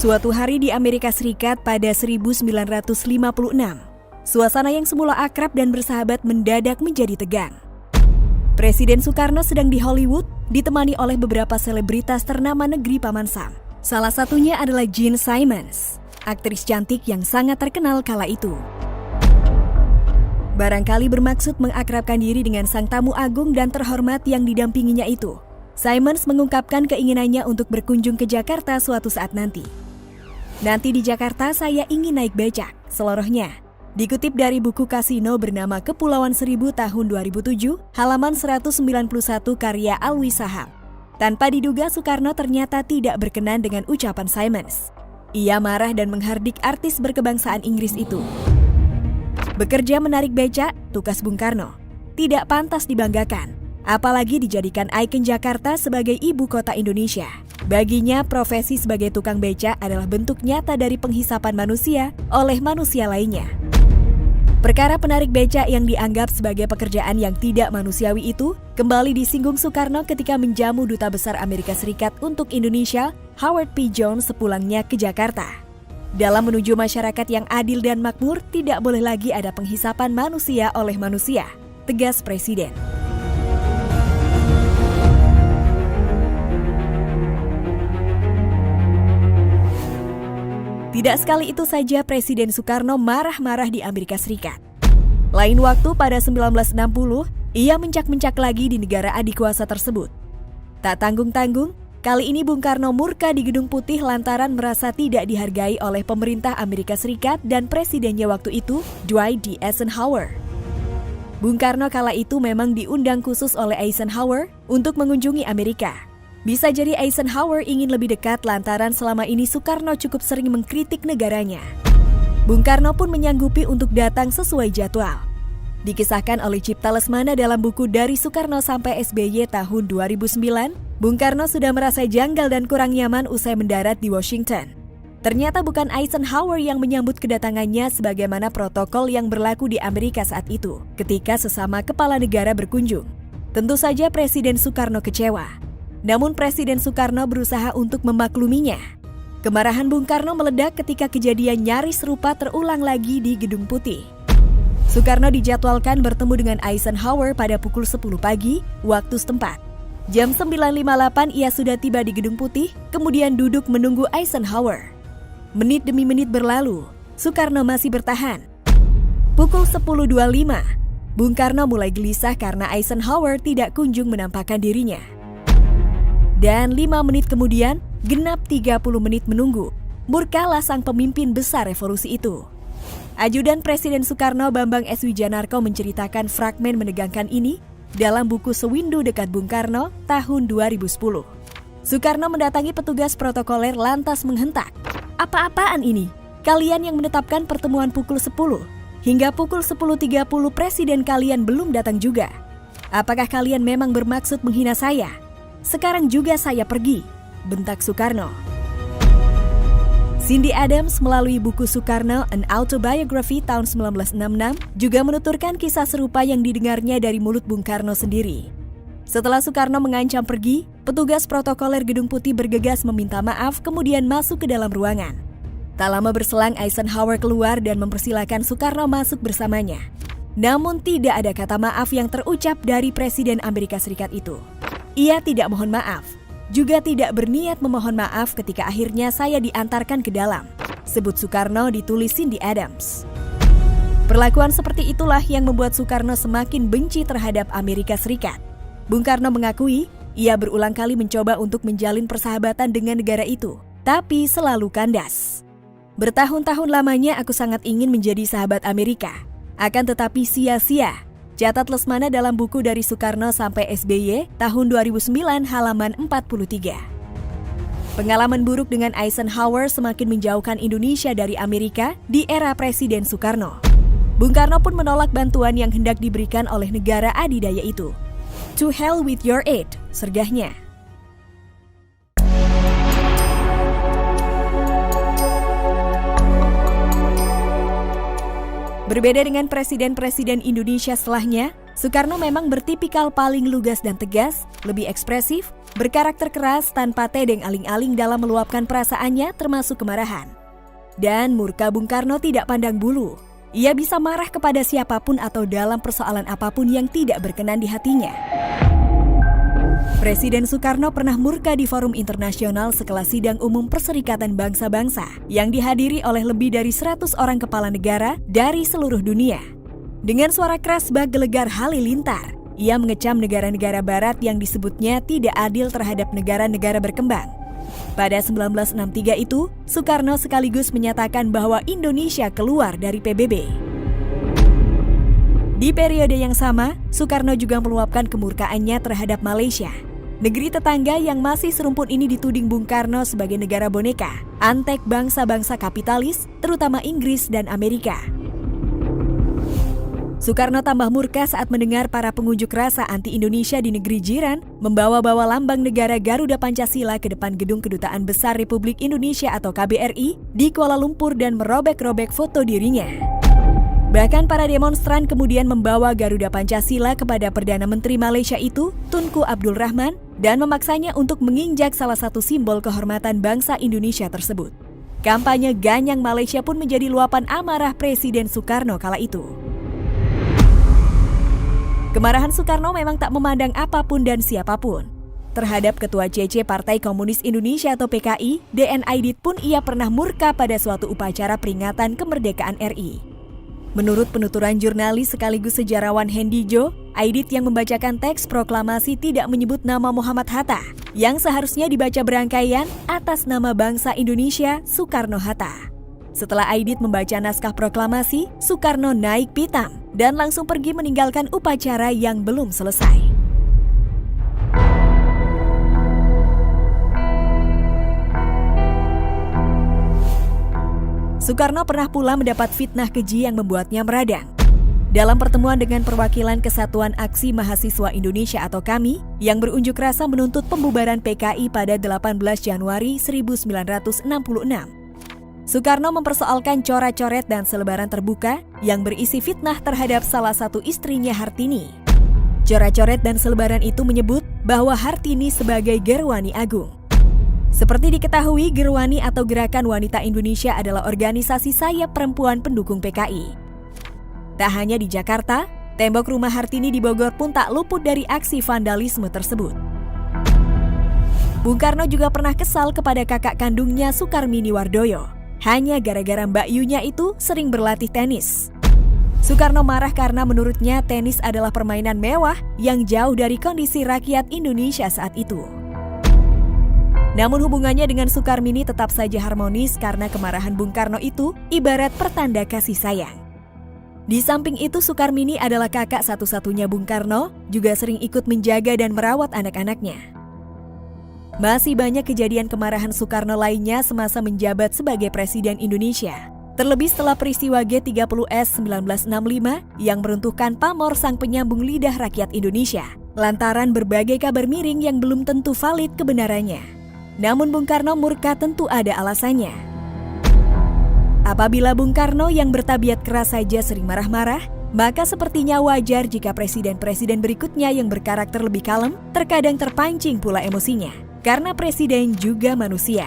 Suatu hari di Amerika Serikat pada 1956, suasana yang semula akrab dan bersahabat mendadak menjadi tegang. Presiden Soekarno sedang di Hollywood, ditemani oleh beberapa selebritas ternama negeri Paman Sam. Salah satunya adalah Jean Simmons, aktris cantik yang sangat terkenal kala itu. Barangkali bermaksud mengakrabkan diri dengan sang tamu agung dan terhormat yang didampinginya itu, Simmons mengungkapkan keinginannya untuk berkunjung ke Jakarta suatu saat nanti. Nanti di Jakarta saya ingin naik becak, selorohnya. Dikutip dari buku Kasino bernama Kepulauan Seribu tahun 2007, halaman 191 karya Alwi Sahab. Tanpa diduga Soekarno ternyata tidak berkenan dengan ucapan Simmons. Ia marah dan menghardik artis berkebangsaan Inggris itu. Bekerja menarik becak, tukas Bung Karno, tidak pantas dibanggakan, apalagi dijadikan ikon Jakarta sebagai ibu kota Indonesia. Baginya, profesi sebagai tukang becak adalah bentuk nyata dari penghisapan manusia oleh manusia lainnya. Perkara penarik becak yang dianggap sebagai pekerjaan yang tidak manusiawi itu kembali disinggung Soekarno ketika menjamu Duta Besar Amerika Serikat untuk Indonesia, Howard P. Jones, sepulangnya ke Jakarta. Dalam menuju masyarakat yang adil dan makmur, tidak boleh lagi ada penghisapan manusia oleh manusia, tegas Presiden. Tidak sekali itu saja Presiden Soekarno marah-marah di Amerika Serikat. Lain waktu pada 1960, ia mencak-mencak lagi di negara adikuasa tersebut. Tak tanggung-tanggung, kali ini Bung Karno murka di Gedung Putih lantaran merasa tidak dihargai oleh pemerintah Amerika Serikat dan presidennya waktu itu, Dwight D. Eisenhower. Bung Karno kala itu memang diundang khusus oleh Eisenhower untuk mengunjungi Amerika. Bisa jadi Eisenhower ingin lebih dekat lantaran selama ini Soekarno cukup sering mengkritik negaranya. Bung Karno pun menyanggupi untuk datang sesuai jadwal. Dikisahkan oleh Cipta Lesmana dalam buku Dari Soekarno sampai SBY tahun 2009, Bung Karno sudah merasa janggal dan kurang nyaman usai mendarat di Washington. Ternyata bukan Eisenhower yang menyambut kedatangannya sebagaimana protokol yang berlaku di Amerika saat itu, ketika sesama kepala negara berkunjung. Tentu saja Presiden Soekarno kecewa. Namun Presiden Soekarno berusaha untuk memakluminya. Kemarahan Bung Karno meledak ketika kejadian nyaris serupa terulang lagi di Gedung Putih. Soekarno dijadwalkan bertemu dengan Eisenhower pada pukul 10 pagi waktu setempat. Jam 9.58 ia sudah tiba di Gedung Putih, kemudian duduk menunggu Eisenhower. Menit demi menit berlalu, Soekarno masih bertahan. Pukul 10.25, Bung Karno mulai gelisah karena Eisenhower tidak kunjung menampakkan dirinya. Dan 5 menit kemudian, genap 30 menit menunggu, murkalah sang pemimpin besar revolusi itu. Ajudan Presiden Soekarno Bambang S. Wijanarko menceritakan fragmen menegangkan ini dalam buku Sewindu Dekat Bung Karno tahun 2010. Soekarno mendatangi petugas protokoler lantas menghentak, "Apa-apaan ini? Kalian yang menetapkan pertemuan pukul 10. Hingga pukul 10.30 presiden kalian belum datang juga. Apakah kalian memang bermaksud menghina saya? Sekarang juga saya pergi," bentak Soekarno. Cindy Adams melalui buku Soekarno An Autobiography tahun 1966 juga menuturkan kisah serupa yang didengarnya dari mulut Bung Karno sendiri. Setelah Soekarno mengancam pergi, petugas protokoler Gedung Putih bergegas meminta maaf kemudian masuk ke dalam ruangan. Tak lama berselang Eisenhower keluar dan mempersilakan Soekarno masuk bersamanya. Namun tidak ada kata maaf yang terucap dari Presiden Amerika Serikat itu. Ia tidak mohon maaf, juga tidak berniat memohon maaf ketika akhirnya saya diantarkan ke dalam, sebut Soekarno ditulis Cindy Adams. Perlakuan seperti itulah yang membuat Soekarno semakin benci terhadap Amerika Serikat. Bung Karno mengakui, ia berulang kali mencoba untuk menjalin persahabatan dengan negara itu, tapi selalu kandas. "Bertahun-tahun lamanya aku sangat ingin menjadi sahabat Amerika, akan tetapi sia-sia," catat Lesmana dalam buku Dari Soekarno sampai SBY tahun 2009 halaman 43. Pengalaman buruk dengan Eisenhower semakin menjauhkan Indonesia dari Amerika di era Presiden Soekarno. Bung Karno pun menolak bantuan yang hendak diberikan oleh negara adidaya itu. "To hell with your aid," sergahnya. Berbeda dengan presiden-presiden Indonesia setelahnya, Soekarno memang bertipikal paling lugas dan tegas, lebih ekspresif, berkarakter keras tanpa tedeng aling-aling dalam meluapkan perasaannya termasuk kemarahan. Dan murka Bung Karno tidak pandang bulu. Ia bisa marah kepada siapapun atau dalam persoalan apapun yang tidak berkenan di hatinya. Presiden Soekarno pernah murka di forum internasional sekelas Sidang Umum Perserikatan Bangsa-Bangsa yang dihadiri oleh lebih dari 100 orang kepala negara dari seluruh dunia. Dengan suara keras bak gelegar halilintar, ia mengecam negara-negara barat yang disebutnya tidak adil terhadap negara-negara berkembang. Pada 1963 itu, Soekarno sekaligus menyatakan bahwa Indonesia keluar dari PBB. Di periode yang sama, Soekarno juga meluapkan kemurkaannya terhadap Malaysia. Negeri tetangga yang masih serumpun ini dituding Bung Karno sebagai negara boneka, antek bangsa-bangsa kapitalis, terutama Inggris dan Amerika. Soekarno tambah murka saat mendengar para pengunjuk rasa anti-Indonesia di negeri jiran membawa-bawa lambang negara Garuda Pancasila ke depan Gedung Kedutaan Besar Republik Indonesia atau KBRI di Kuala Lumpur dan merobek-robek foto dirinya. Bahkan para demonstran kemudian membawa Garuda Pancasila kepada Perdana Menteri Malaysia itu, Tunku Abdul Rahman, dan memaksanya untuk menginjak salah satu simbol kehormatan bangsa Indonesia tersebut. Kampanye ganyang Malaysia pun menjadi luapan amarah Presiden Soekarno kala itu. Kemarahan Soekarno memang tak memandang apapun dan siapapun. Terhadap Ketua CC Partai Komunis Indonesia atau PKI, DN Aidit pun ia pernah murka pada suatu upacara peringatan kemerdekaan RI. Menurut penuturan jurnalis sekaligus sejarawan Hendy Jo, Aidit yang membacakan teks proklamasi tidak menyebut nama Muhammad Hatta, yang seharusnya dibaca berangkaian atas nama bangsa Indonesia Soekarno-Hatta. Setelah Aidit membaca naskah proklamasi, Soekarno naik pitam dan langsung pergi meninggalkan upacara yang belum selesai. Soekarno pernah pula mendapat fitnah keji yang membuatnya meradang. Dalam pertemuan dengan perwakilan Kesatuan Aksi Mahasiswa Indonesia atau KAMI yang berunjuk rasa menuntut pembubaran PKI pada 18 Januari 1966. Soekarno mempersoalkan coret-coret dan selebaran terbuka yang berisi fitnah terhadap salah satu istrinya Hartini. Coret-coret dan selebaran itu menyebut bahwa Hartini sebagai Gerwani Agung. Seperti diketahui, Gerwani atau Gerakan Wanita Indonesia adalah organisasi sayap perempuan pendukung PKI. Tak hanya di Jakarta, tembok rumah Hartini di Bogor pun tak luput dari aksi vandalisme tersebut. Bung Karno juga pernah kesal kepada kakak kandungnya Sukarmini Wardoyo, hanya gara-gara Mbak Yunya itu sering berlatih tenis. Soekarno marah karena menurutnya tenis adalah permainan mewah yang jauh dari kondisi rakyat Indonesia saat itu. Namun hubungannya dengan Sukarmini tetap saja harmonis karena kemarahan Bung Karno itu ibarat pertanda kasih sayang. Di samping itu Sukarmini adalah kakak satu-satunya Bung Karno, juga sering ikut menjaga dan merawat anak-anaknya. Masih banyak kejadian kemarahan Soekarno lainnya semasa menjabat sebagai Presiden Indonesia. Terlebih setelah peristiwa G30S 1965 yang meruntuhkan pamor sang penyambung lidah rakyat Indonesia, lantaran berbagai kabar miring yang belum tentu valid kebenarannya. Namun Bung Karno murka tentu ada alasannya. Apabila Bung Karno yang bertabiat keras saja sering marah-marah, maka sepertinya wajar jika presiden-presiden berikutnya yang berkarakter lebih kalem terkadang terpancing pula emosinya. Karena presiden juga manusia.